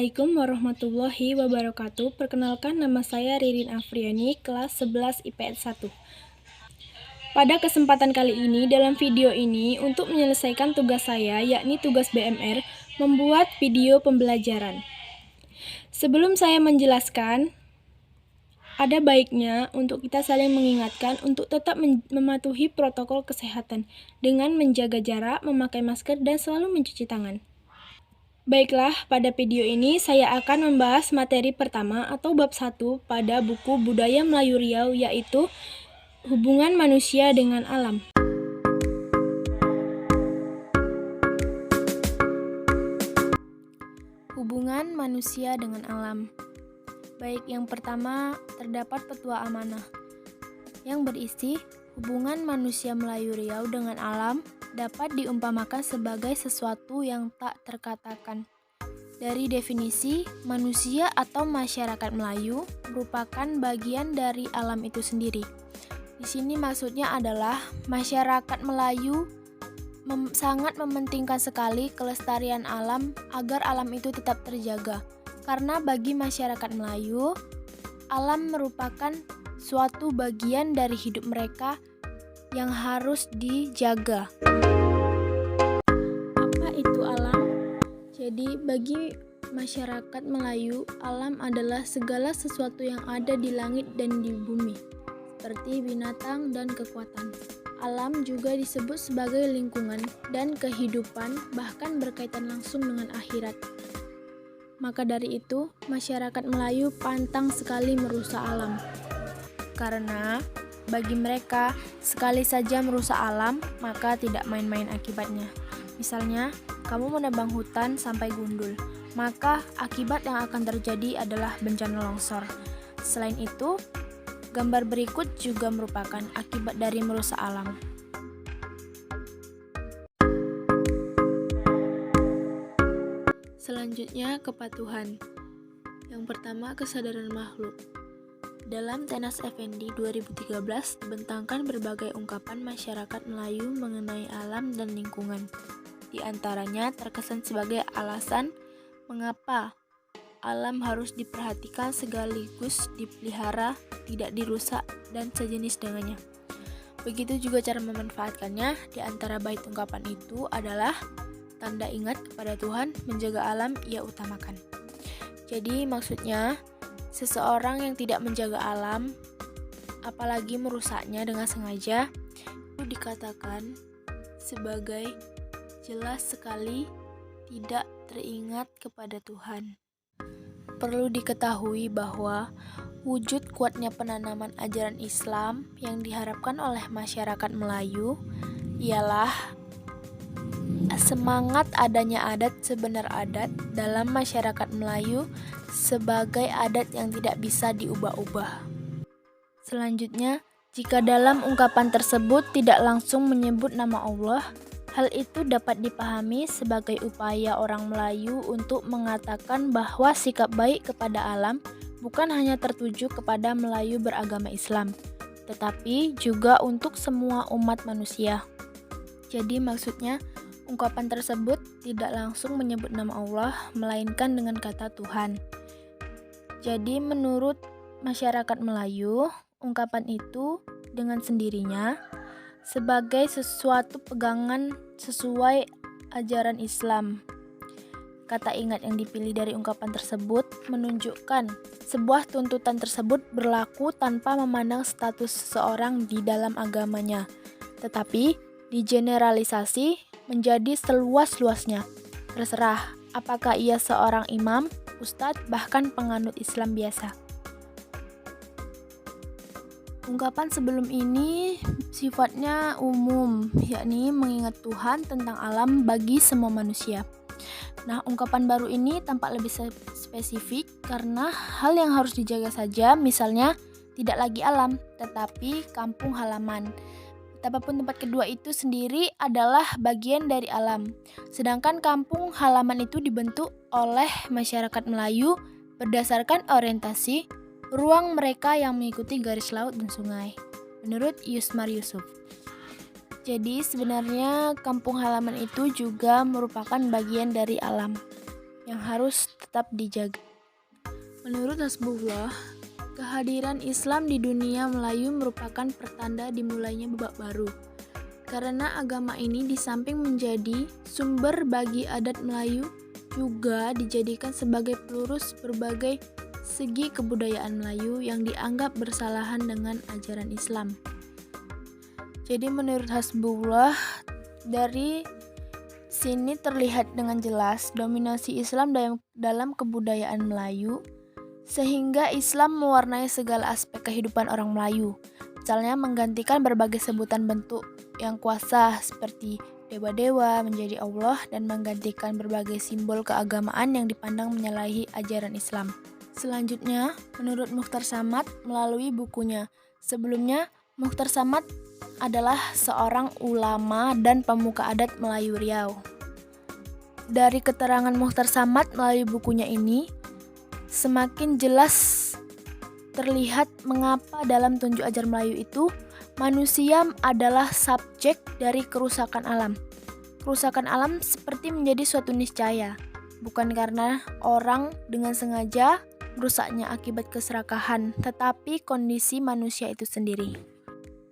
Assalamualaikum warahmatullahi wabarakatuh. Perkenalkan, nama saya Ririn Afriani, kelas 11 IPS 1. Pada kesempatan kali ini, dalam video ini, untuk menyelesaikan tugas saya, yakni tugas BMR, membuat video pembelajaran. Sebelum saya menjelaskan, ada baiknya untuk kita saling mengingatkan untuk tetap mematuhi protokol kesehatan dengan menjaga jarak, memakai masker, dan selalu mencuci tangan. Baiklah, pada video ini saya akan membahas materi pertama atau bab 1 pada buku Budaya Melayu Riau, yaitu hubungan manusia dengan alam. Hubungan manusia dengan alam. Baik, yang pertama terdapat petua amanah yang berisi hubungan manusia Melayu Riau dengan alam dapat diumpamakan sebagai sesuatu yang tak terkatakan. Dari definisi, manusia atau masyarakat Melayu merupakan bagian dari alam itu sendiri. Di sini maksudnya adalah masyarakat Melayu sangat mementingkan sekali kelestarian alam agar alam itu tetap terjaga. Karena bagi masyarakat Melayu, alam merupakan suatu bagian dari hidup mereka yang harus dijaga. Apa itu alam? Jadi bagi masyarakat Melayu, alam adalah segala sesuatu yang ada di langit dan di bumi, seperti binatang dan kekuatan. Alam juga disebut sebagai lingkungan dan kehidupan, bahkan berkaitan langsung dengan akhirat. Maka dari itu, masyarakat Melayu pantang sekali merusak alam. Karena bagi mereka, sekali saja merusak alam, maka tidak main-main akibatnya. Misalnya, kamu menebang hutan sampai gundul, maka akibat yang akan terjadi adalah bencana longsor. Selain itu, gambar berikut juga merupakan akibat dari merusak alam. Selanjutnya, kepatuhan. Yang pertama, kesadaran makhluk. Dalam Tenas Effendi 2013 dibentangkan berbagai ungkapan masyarakat Melayu mengenai alam dan lingkungan. Di antaranya terkesan sebagai alasan mengapa alam harus diperhatikan sekaligus dipelihara, tidak dirusak, dan sejenis dengannya. Begitu juga cara memanfaatkannya. Di antara bait ungkapan itu adalah tanda ingat kepada Tuhan, menjaga alam ia utamakan. Jadi maksudnya, seseorang yang tidak menjaga alam, apalagi merusaknya dengan sengaja, itu dikatakan sebagai jelas sekali tidak teringat kepada Tuhan. Perlu diketahui bahwa wujud kuatnya penanaman ajaran Islam yang diharapkan oleh masyarakat Melayu ialah semangat adanya adat sebenar adat dalam masyarakat Melayu sebagai adat yang tidak bisa diubah-ubah. Selanjutnya, jika dalam ungkapan tersebut tidak langsung menyebut nama Allah, hal itu dapat dipahami sebagai upaya orang Melayu untuk mengatakan bahwa sikap baik kepada alam bukan hanya tertuju kepada Melayu beragama Islam, tetapi juga untuk semua umat manusia. Jadi maksudnya, ungkapan tersebut tidak langsung menyebut nama Allah, melainkan dengan kata Tuhan. Jadi menurut masyarakat Melayu, ungkapan itu dengan sendirinya sebagai sesuatu pegangan sesuai ajaran Islam. Kata ingat yang dipilih dari ungkapan tersebut menunjukkan sebuah tuntutan tersebut berlaku tanpa memandang status seseorang di dalam agamanya, tetapi digeneralisasi menjadi seluas-luasnya. Terserah apakah ia seorang imam, ustadz, bahkan penganut Islam biasa. Ungkapan sebelum ini sifatnya umum, yakni mengingat Tuhan tentang alam bagi semua manusia. Nah, ungkapan baru ini tampak lebih spesifik karena hal yang harus dijaga saja, misalnya tidak lagi alam, tetapi kampung halaman. Betapapun tempat kedua itu sendiri adalah bagian dari alam. Sedangkan kampung halaman itu dibentuk oleh masyarakat Melayu berdasarkan orientasi ruang mereka yang mengikuti garis laut dan sungai, menurut Yusmar Yusuf. Jadi sebenarnya kampung halaman itu juga merupakan bagian dari alam. yang harus tetap dijaga. Menurut Hasbullah, kehadiran Islam di dunia Melayu merupakan pertanda dimulainya babak baru. Karena agama ini di samping menjadi sumber bagi adat Melayu, juga dijadikan sebagai pelurus berbagai segi kebudayaan Melayu yang dianggap bersalahan dengan ajaran Islam. Jadi menurut Hasbullah, dari sini terlihat dengan jelas dominasi Islam dalam kebudayaan Melayu, sehingga Islam mewarnai segala aspek kehidupan orang Melayu. Misalnya menggantikan berbagai sebutan bentuk yang kuasa seperti dewa-dewa menjadi Allah dan menggantikan berbagai simbol keagamaan yang dipandang menyalahi ajaran Islam. Selanjutnya, menurut Mukhtar Samad melalui bukunya. Sebelumnya, Mukhtar Samad adalah seorang ulama dan pemuka adat Melayu Riau. Dari keterangan Mukhtar Samad melalui bukunya ini, semakin jelas terlihat mengapa dalam tunjuk ajar Melayu itu manusia adalah subjek dari kerusakan alam. Kerusakan alam seperti menjadi suatu niscaya, bukan karena orang dengan sengaja merusaknya akibat keserakahan, tetapi kondisi manusia itu sendiri.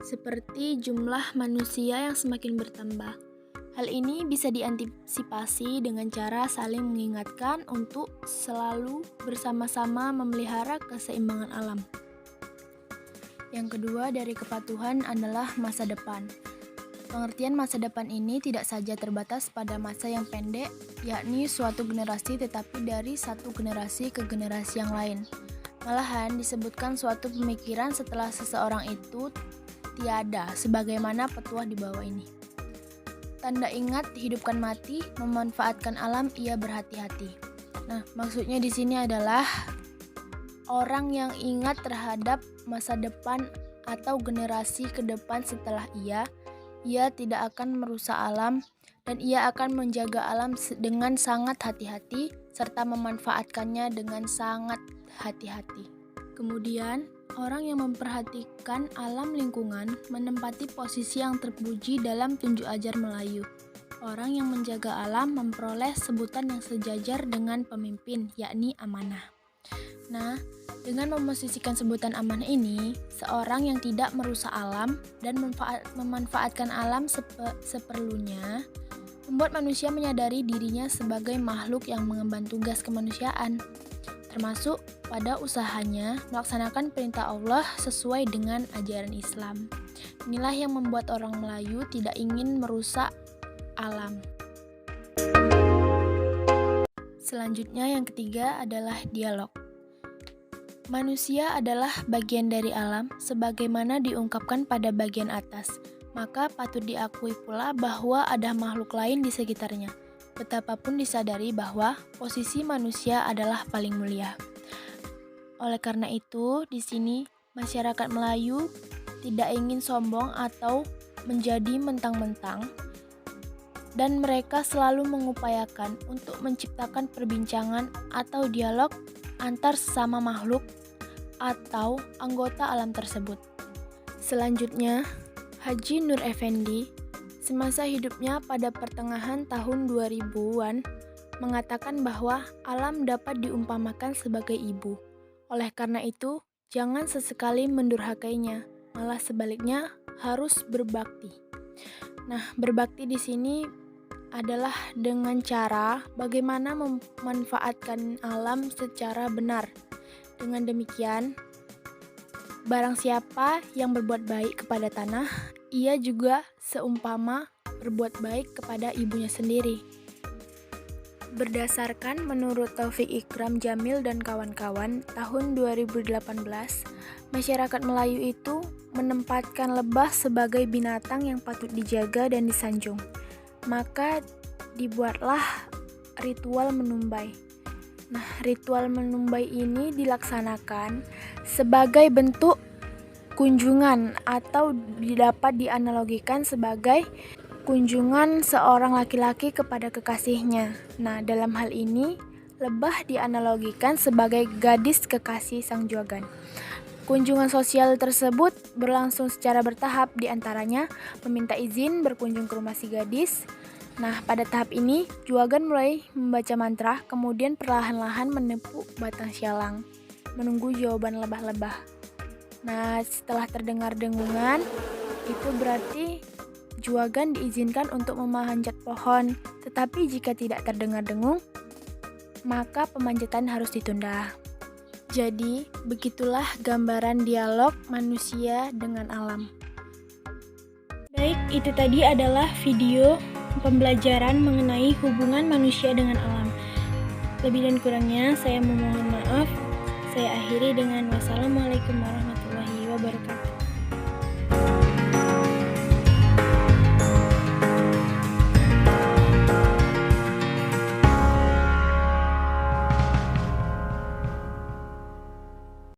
Seperti jumlah manusia yang semakin bertambah. Hal ini bisa diantisipasi dengan cara saling mengingatkan untuk selalu bersama-sama memelihara keseimbangan alam. Yang kedua dari kepatuhan adalah masa depan. Pengertian masa depan ini tidak saja terbatas pada masa yang pendek, yakni suatu generasi, tetapi dari satu generasi ke generasi yang lain. Malahan disebutkan suatu pemikiran setelah seseorang itu tiada, sebagaimana petuah di bawah ini. Tanda ingat dihidupkan mati, memanfaatkan alam ia berhati-hati. Nah, maksudnya di sini adalah orang yang ingat terhadap masa depan atau generasi ke depan setelah ia tidak akan merusak alam dan ia akan menjaga alam dengan sangat hati-hati serta memanfaatkannya dengan sangat hati-hati. Kemudian, orang yang memperhatikan alam lingkungan menempati posisi yang terpuji dalam tunjuk ajar Melayu. Orang yang menjaga alam memperoleh sebutan yang sejajar dengan pemimpin, yakni amanah. Nah, dengan memosisikan sebutan amanah ini, seorang yang tidak merusak alam dan memanfaatkan alam seperlunya, membuat manusia menyadari dirinya sebagai makhluk yang mengemban tugas kemanusiaan, termasuk pada usahanya melaksanakan perintah Allah sesuai dengan ajaran Islam. Inilah yang membuat orang Melayu tidak ingin merusak alam. Selanjutnya yang ketiga adalah dialog. Manusia adalah bagian dari alam sebagaimana diungkapkan pada bagian atas, maka patut diakui pula bahwa ada makhluk lain di sekitarnya. Betapapun disadari bahwa posisi manusia adalah paling mulia. Oleh karena itu, di sini masyarakat Melayu tidak ingin sombong atau menjadi mentang-mentang, dan mereka selalu mengupayakan untuk menciptakan perbincangan atau dialog antar sesama makhluk atau anggota alam tersebut. Selanjutnya, Haji Nur Effendi semasa hidupnya pada pertengahan tahun 2000-an mengatakan bahwa alam dapat diumpamakan sebagai ibu. Oleh karena itu, jangan sesekali mendurhakainya, malah sebaliknya harus berbakti. Nah, berbakti di sini adalah dengan cara bagaimana memanfaatkan alam secara benar. Dengan demikian, barang siapa yang berbuat baik kepada tanah, ia juga seumpama berbuat baik kepada ibunya sendiri. Berdasarkan menurut Taufik Ikram Jamil dan kawan-kawan, tahun 2018, masyarakat Melayu itu menempatkan lebah sebagai binatang yang patut dijaga dan disanjung. Maka dibuatlah ritual menumbai. Nah, ritual menumbai ini dilaksanakan sebagai bentuk kunjungan atau dapat dianalogikan sebagai kunjungan seorang laki-laki kepada kekasihnya. Nah, dalam hal ini, lebah dianalogikan sebagai gadis kekasih sang juagan. Kunjungan sosial tersebut berlangsung secara bertahap, di antaranya meminta izin berkunjung ke rumah si gadis, Nah, pada tahap ini, Juagan mulai membaca mantra, kemudian perlahan-lahan menepuk batang sialang, menunggu jawaban lebah-lebah. Nah, setelah terdengar dengungan, itu berarti Juagan diizinkan untuk memanjat pohon. Tetapi jika tidak terdengar dengung, maka pemanjatan harus ditunda. Jadi, begitulah gambaran dialog manusia dengan alam. Baik, itu tadi adalah video pembelajaran mengenai hubungan manusia dengan alam. Lebih dan kurangnya, saya memohon maaf. Saya akhiri dengan wassalamualaikum warahmatullahi wabarakatuh.